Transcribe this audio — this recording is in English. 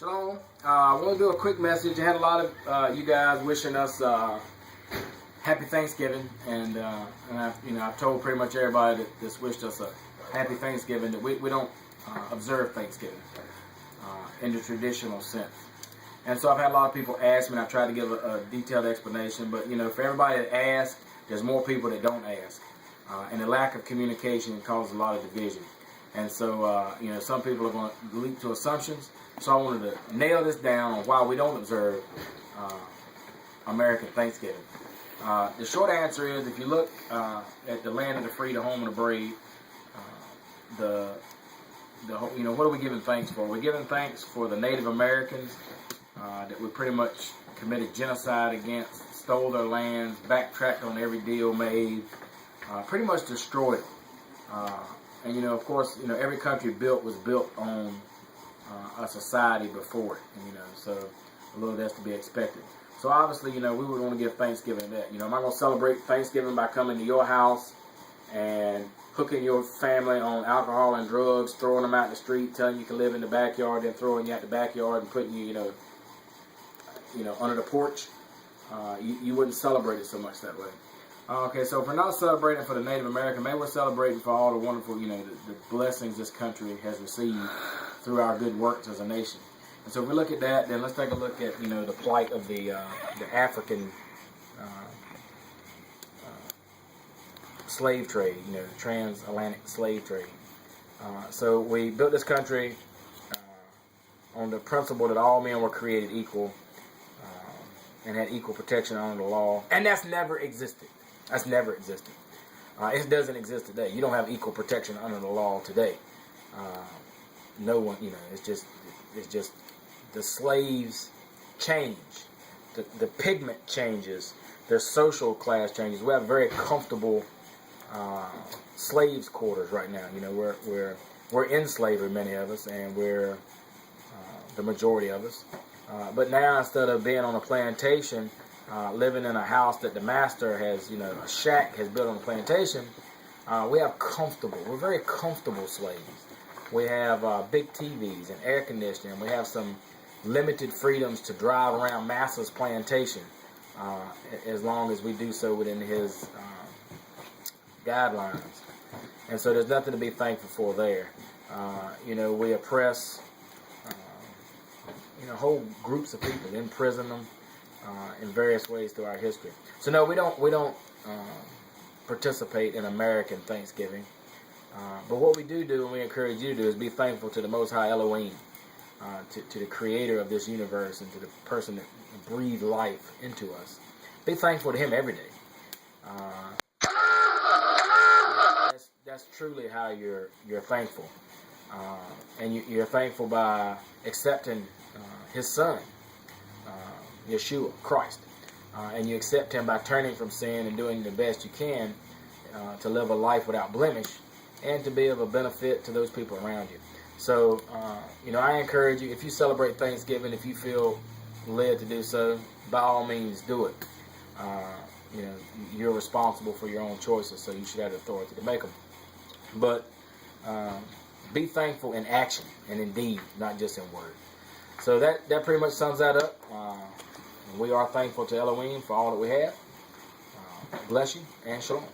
Shalom. I want to do a quick message. I had a lot of you guys wishing us happy Thanksgiving, and I've told pretty much everybody that just wished us a happy Thanksgiving. That we don't observe Thanksgiving in the traditional sense, and so I've had a lot of people ask me, and I tried to give a detailed explanation. But for everybody that asks, there's more people that don't ask, and the lack of communication causes a lot of division. And so, some people are going to leap to assumptions. So I wanted to nail this down on why we don't observe American Thanksgiving. The short answer is, if you look at the land of the free, the home of the brave, what are we giving thanks for? We're giving thanks for the Native Americans that we pretty much committed genocide against, stole their lands, backtracked on every deal made, pretty much destroyed it. And of course, every country was built on a society before it, so a little that's to be expected. So obviously, we would want to give Thanksgiving to that. I'm not going to celebrate Thanksgiving by coming to your house and hooking your family on alcohol and drugs, throwing them out in the street, telling you can live in the backyard, then throwing you out the backyard and putting you, under the porch. You wouldn't celebrate it so much that way. Okay, so if we're not celebrating for the Native American, maybe we're celebrating for all the wonderful, the blessings this country has received through our good works as a nation. And so if we look at that, then let's take a look at, the plight of the African slave trade, the transatlantic slave trade. So we built this country on the principle that all men were created equal and had equal protection under the law. And that's never existed. That's never existed. It doesn't exist today. You don't have equal protection under the law today. No one, it's just the slaves change. The pigment changes. Their social class changes. We have very comfortable slaves' quarters right now. We're in slavery, many of us, and we're the majority of us. But now, instead of being on a plantation, living in a house that the master has, a shack has built on the plantation, we're very comfortable slaves. We have big TVs and air conditioning. We have some limited freedoms to drive around Massa's plantation, as long as we do so within his guidelines. And so there's nothing to be thankful for there. We oppress whole groups of people, imprison them in various ways through our history. So no, we don't participate in American Thanksgiving. But what we do, and we encourage you to do, is be thankful to the Most High Elohim, to the Creator of this universe, and to the person that breathed life into us. Be thankful to Him every day. That's truly how you're thankful, and you're thankful by accepting His Son, Yeshua, Christ, and you accept Him by turning from sin and doing the best you can to live a life without blemish, and to be of a benefit to those people around you. So, I encourage you, if you celebrate Thanksgiving, if you feel led to do so, by all means do it. You're responsible for your own choices, so you should have the authority to make them. But be thankful in action and in deed, not just in word. So that pretty much sums that up. We are thankful to Elohim for all that we have. Bless you, and shalom.